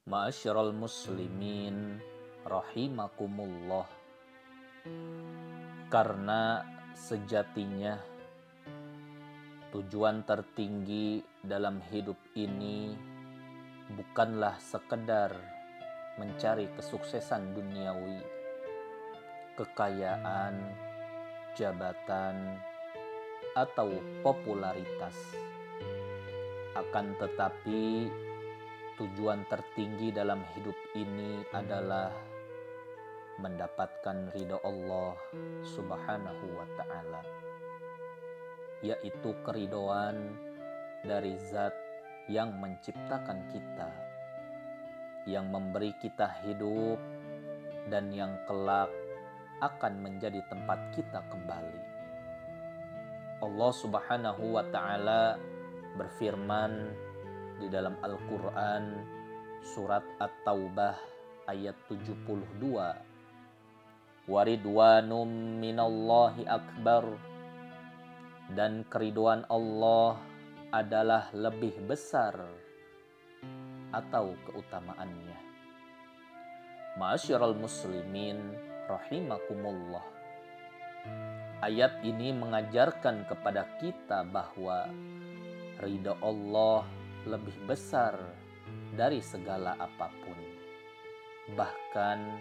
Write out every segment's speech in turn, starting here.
Ma'asyiral muslimin rahimakumullah. Karena sejatinya tujuan tertinggi dalam hidup ini bukanlah sekedar mencari kesuksesan duniawi, kekayaan, jabatan, atau popularitas. Akan tetapi tujuan tertinggi dalam hidup ini adalah mendapatkan ridha Allah Subhanahu wa ta'ala, yaitu keridhaan dari Zat yang menciptakan kita, yang memberi kita hidup, dan yang kelak akan menjadi tempat kita kembali. Allah Subhanahu wa ta'ala berfirman di dalam Al-Quran surat At-Taubah ayat 72, waridwanum minallahi akbar, dan keridhaan Allah adalah lebih besar atau keutamaannya. Ma'asyiral muslimin rahimakumullah. Ayat ini mengajarkan kepada kita bahwa ridha Allah lebih besar dari segala apapun, bahkan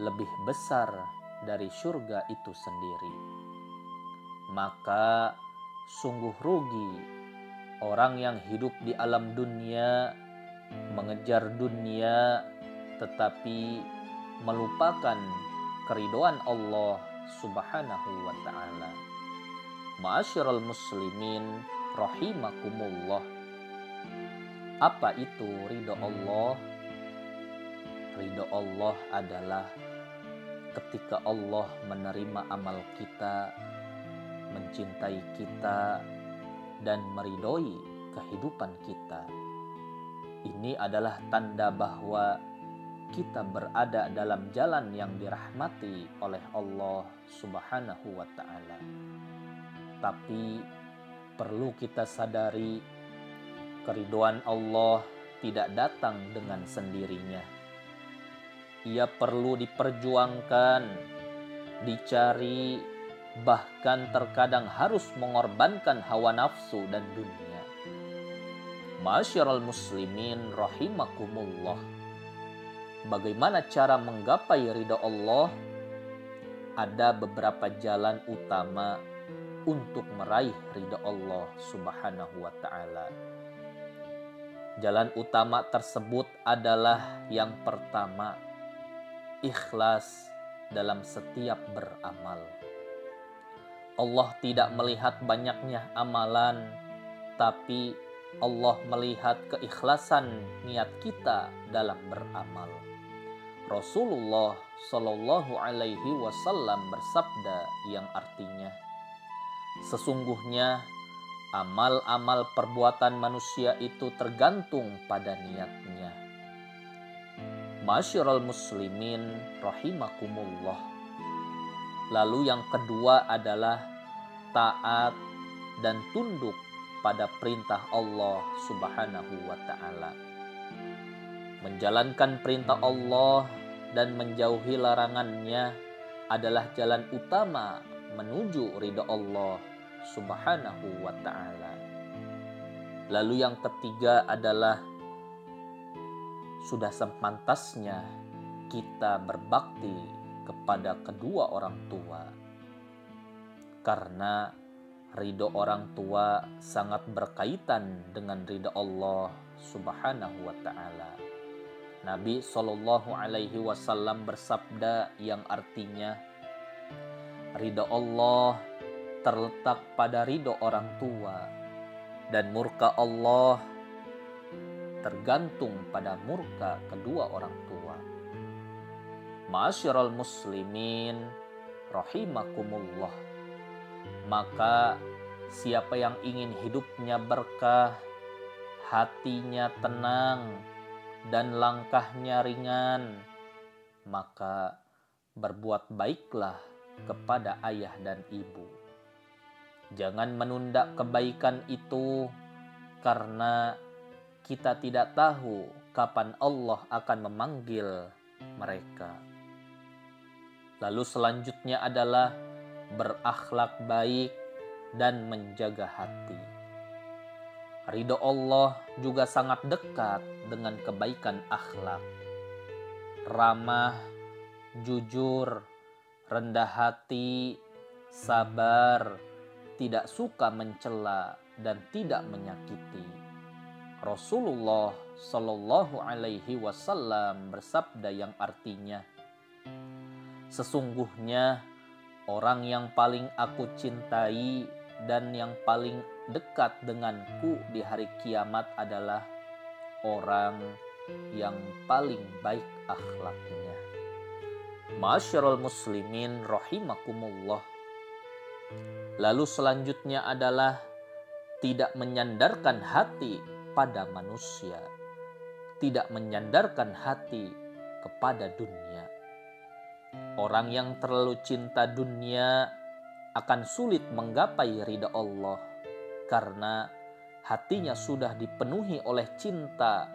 lebih besar dari surga itu sendiri. Maka sungguh rugi orang yang hidup di alam dunia, mengejar dunia, tetapi melupakan keridhaan Allah Subhanahu wa ta'ala. Ma'asyiral muslimin rahimakumullah. Apa itu ridha Allah? Ridha Allah adalah ketika Allah menerima amal kita, mencintai kita, dan meridhoi kehidupan kita. Ini adalah tanda bahwa kita berada dalam jalan yang dirahmati oleh Allah Subhanahu wa ta'ala. Tapi perlu kita sadari, keridhaan Allah tidak datang dengan sendirinya. Ia perlu diperjuangkan, dicari, bahkan terkadang harus mengorbankan hawa nafsu dan dunia. Ma'asyiral muslimin rahimakumullah. Bagaimana cara menggapai ridha Allah? Ada beberapa jalan utama untuk meraih ridha Allah Subhanahu wa ta'ala. Jalan utama tersebut adalah yang pertama, ikhlas dalam setiap beramal. Allah tidak melihat banyaknya amalan, tapi Allah melihat keikhlasan niat kita dalam beramal. Rasulullah Shallallahu Alaihi Wasallam bersabda yang artinya, sesungguhnya amal-amal perbuatan manusia itu tergantung pada niatnya. Ma'asyiral muslimin rahimakumullah. Lalu yang kedua adalah taat dan tunduk pada perintah Allah Subhanahu wa ta'ala. Menjalankan perintah Allah dan menjauhi larangannya adalah jalan utama menuju ridha Allah Subhanahu wa ta'ala. Lalu yang ketiga adalah sudah sepantasnya kita berbakti kepada kedua orang tua, karena ridho orang tua sangat berkaitan dengan ridho Allah Subhanahu wa ta'ala. Nabi Shallallahu Alaihi Wasallam bersabda yang artinya, ridho Allah terletak pada ridho orang tua, dan murka Allah tergantung pada murka kedua orang tua. Ma'asyiral muslimin rahimakumullah. Maka siapa yang ingin hidupnya berkah, hatinya tenang, dan langkahnya ringan, maka berbuat baiklah kepada ayah dan ibu. Jangan menunda kebaikan itu, karena kita tidak tahu kapan Allah akan memanggil mereka. Lalu selanjutnya adalah berakhlak baik dan menjaga hati. Ridho Allah juga sangat dekat dengan kebaikan akhlak. Ramah, jujur, rendah hati, sabar, tidak suka mencela dan tidak menyakiti. Rasulullah Shallallahu Alaihi Wasallam bersabda yang artinya, sesungguhnya orang yang paling aku cintai dan yang paling dekat denganku di hari kiamat adalah orang yang paling baik akhlaknya. Ma'asyiral muslimin rahimakumullah. Lalu selanjutnya adalah tidak menyandarkan hati pada manusia, tidak menyandarkan hati kepada dunia. Orang yang terlalu cinta dunia akan sulit menggapai ridha Allah karena hatinya sudah dipenuhi oleh cinta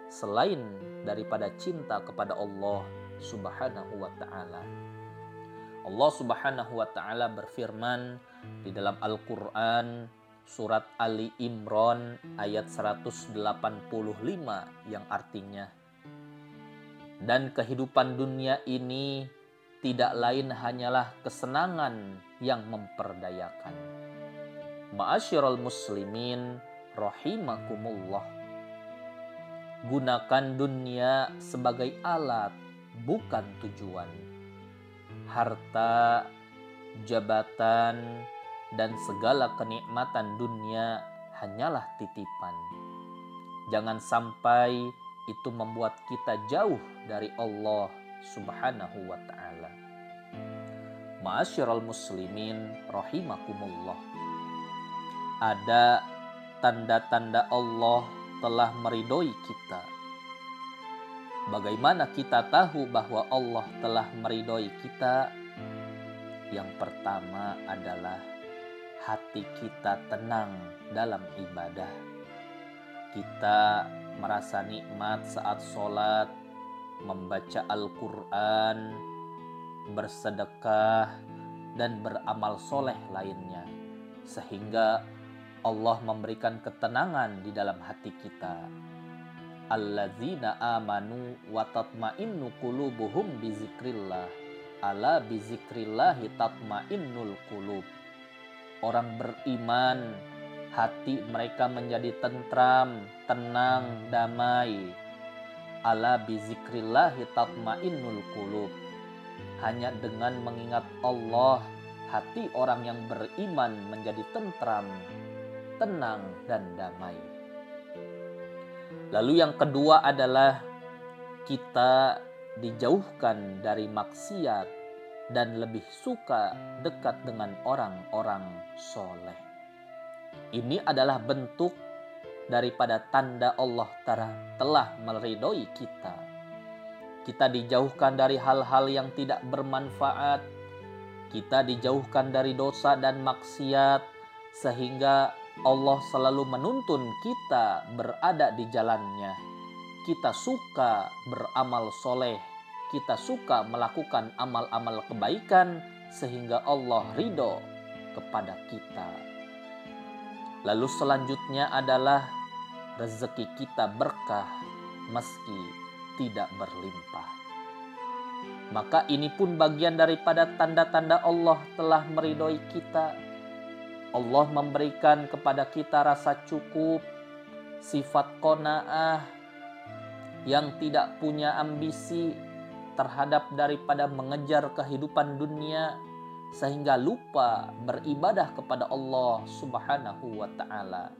selain daripada cinta kepada Allah Subhanahu wa ta'ala. Allah Subhanahu wa ta'ala berfirman di dalam Al-Quran surat Ali Imran ayat 185 yang artinya, dan kehidupan dunia ini tidak lain hanyalah kesenangan yang memperdayakan. Ma'asyiral muslimin rahimakumullah. Gunakan dunia sebagai alat, bukan tujuan. Harta, jabatan, dan segala kenikmatan dunia hanyalah titipan. Jangan sampai itu membuat kita jauh dari Allah Subhanahu wa ta'ala. Ma'asyiral muslimin rahimakumullah. Ada tanda-tanda Allah telah meridhoi kita. Bagaimana kita tahu bahwa Allah telah meridhoi kita? Yang pertama adalah hati kita tenang dalam ibadah. Kita merasa nikmat saat sholat, membaca Al-Quran, bersedekah, dan beramal soleh lainnya. Sehingga Allah memberikan ketenangan di dalam hati kita. Alladzina amanu wa tatma'innu qulubuhum bizikrillah. Ala bizikrillahi tatma'innul qulub. Orang beriman, hati mereka menjadi tentram, tenang, damai. Ala bizikrillahi tatma'innul qulub. Hanya dengan mengingat Allah, hati orang yang beriman menjadi tentram, tenang, dan damai. Lalu yang kedua adalah kita dijauhkan dari maksiat dan lebih suka dekat dengan orang-orang soleh. Ini adalah bentuk daripada tanda Allah telah meridhoi kita. Kita dijauhkan dari hal-hal yang tidak bermanfaat. Kita dijauhkan dari dosa dan maksiat sehingga Allah selalu menuntun kita berada di jalannya. Kita suka beramal soleh, kita suka melakukan amal-amal kebaikan sehingga Allah ridho kepada kita. Lalu selanjutnya adalah rezeki kita berkah meski tidak berlimpah. Maka ini pun bagian daripada tanda-tanda Allah telah meridhoi kita. Allah memberikan kepada kita rasa cukup, sifat qanaah, yang tidak punya ambisi terhadap daripada mengejar kehidupan dunia sehingga lupa beribadah kepada Allah Subhanahu wa ta'ala.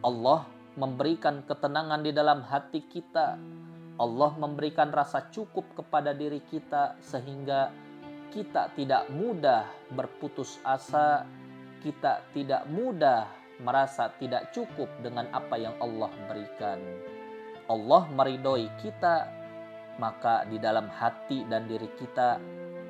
Allah memberikan ketenangan di dalam hati kita. Allah memberikan rasa cukup kepada diri kita sehingga kita tidak mudah berputus asa, kita tidak mudah merasa tidak cukup dengan apa yang Allah berikan. Allah meridhoi kita, maka di dalam hati dan diri kita,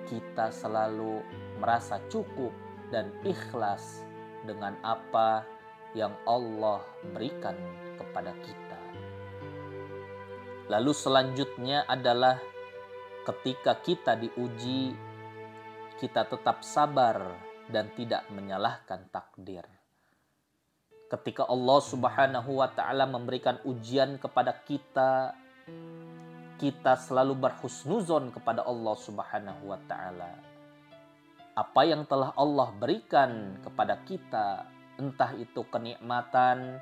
kita selalu merasa cukup dan ikhlas dengan apa yang Allah berikan kepada kita. Lalu selanjutnya adalah ketika kita diuji, kita tetap sabar dan tidak menyalahkan takdir. Ketika Allah Subhanahu wa Ta'ala memberikan ujian kepada kita, kita selalu berhusnuzon kepada Allah Subhanahu wa Ta'ala. Apa yang telah Allah berikan kepada kita, entah itu kenikmatan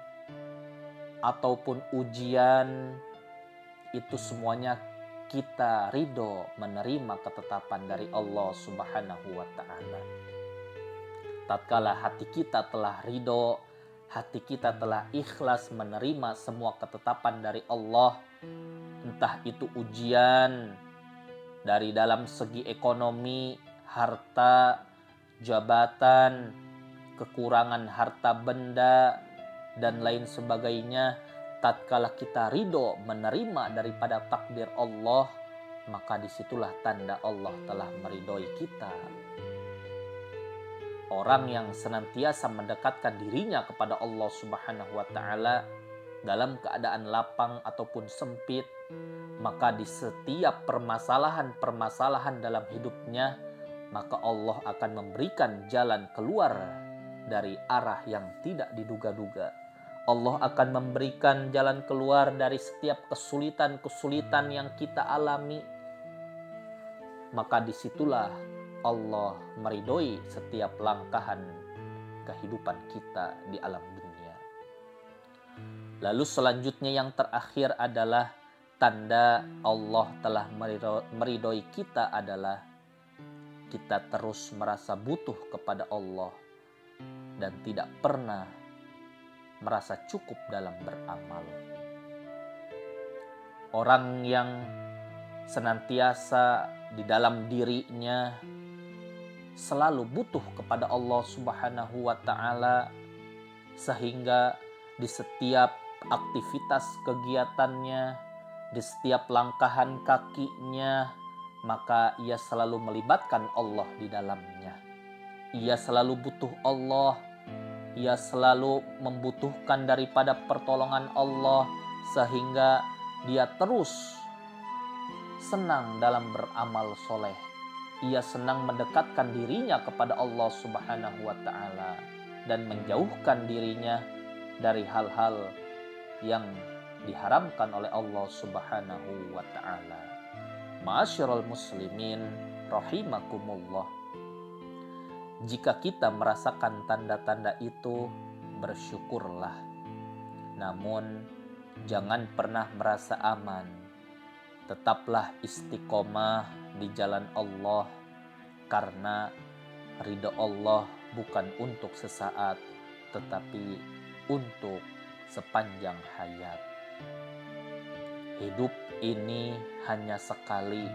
ataupun ujian, itu semuanya kita ridho menerima ketetapan dari Allah Subhanahu wa Ta'ala. Tatkala hati kita telah ridho, hati kita telah ikhlas menerima semua ketetapan dari Allah, entah itu ujian dari dalam segi ekonomi, harta, jabatan, kekurangan harta benda, dan lain sebagainya. Tatkala kita ridho menerima daripada takdir Allah, maka disitulah tanda Allah telah meridhoi kita. Orang yang senantiasa mendekatkan dirinya kepada Allah Subhanahu wa Ta'ala dalam keadaan lapang ataupun sempit, maka di setiap permasalahan dalam hidupnya, maka Allah akan memberikan jalan keluar dari arah yang tidak diduga-duga. Allah akan memberikan jalan keluar dari setiap kesulitan-kesulitan yang kita alami. Maka disitulah Allah meridhoi setiap langkahan kehidupan kita di alam dunia. Lalu selanjutnya yang terakhir adalah tanda Allah telah meridhoi kita adalah kita terus merasa butuh kepada Allah dan tidak pernah merasa cukup dalam beramal. Orang yang senantiasa di dalam dirinya selalu butuh kepada Allah Subhanahu wa Ta'ala, sehingga di setiap aktivitas kegiatannya, di setiap langkahan kakinya, maka ia selalu melibatkan Allah di dalamnya. Ia selalu butuh Allah, ia selalu membutuhkan daripada pertolongan Allah, sehingga dia terus senang dalam beramal soleh. Ia senang mendekatkan dirinya kepada Allah Subhanahu wa Ta'ala dan menjauhkan dirinya dari hal-hal yang diharamkan oleh Allah Subhanahu wa Ta'ala. Ma'asyiral muslimin rahimakumullah. Jika kita merasakan tanda-tanda itu, bersyukurlah. Namun jangan pernah merasa aman. Tetaplah istiqomah di jalan Allah, karena ridha Allah bukan untuk sesaat, tetapi untuk sepanjang hayat. Hidup ini hanya sekali,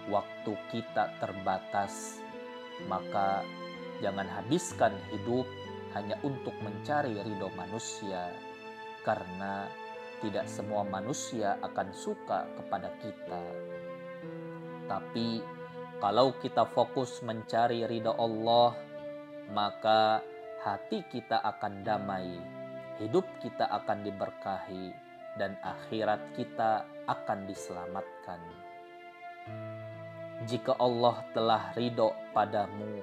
waktu kita terbatas, maka jangan habiskan hidup hanya untuk mencari ridho manusia, karena tidak semua manusia akan suka kepada kita. Tapi kalau kita fokus mencari ridho Allah, maka hati kita akan damai, hidup kita akan diberkahi, dan akhirat kita akan diselamatkan. Jika Allah telah ridho padamu,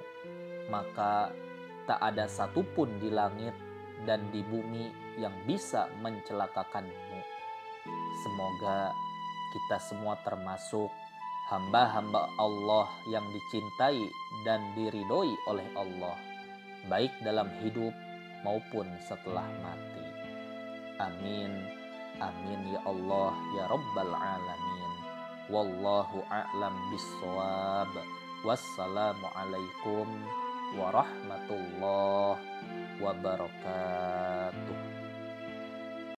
maka tak ada satupun di langit dan di bumi yang bisa mencelakakanmu. Semoga kita semua termasuk hamba-hamba Allah yang dicintai dan diridhoi oleh Allah, baik dalam hidup maupun setelah mati. Amin. Amin ya Allah ya Rabbal Alamin. Wallahu a'lam bissawab. Wassalamualaikum warahmatullahi wabarakatuh.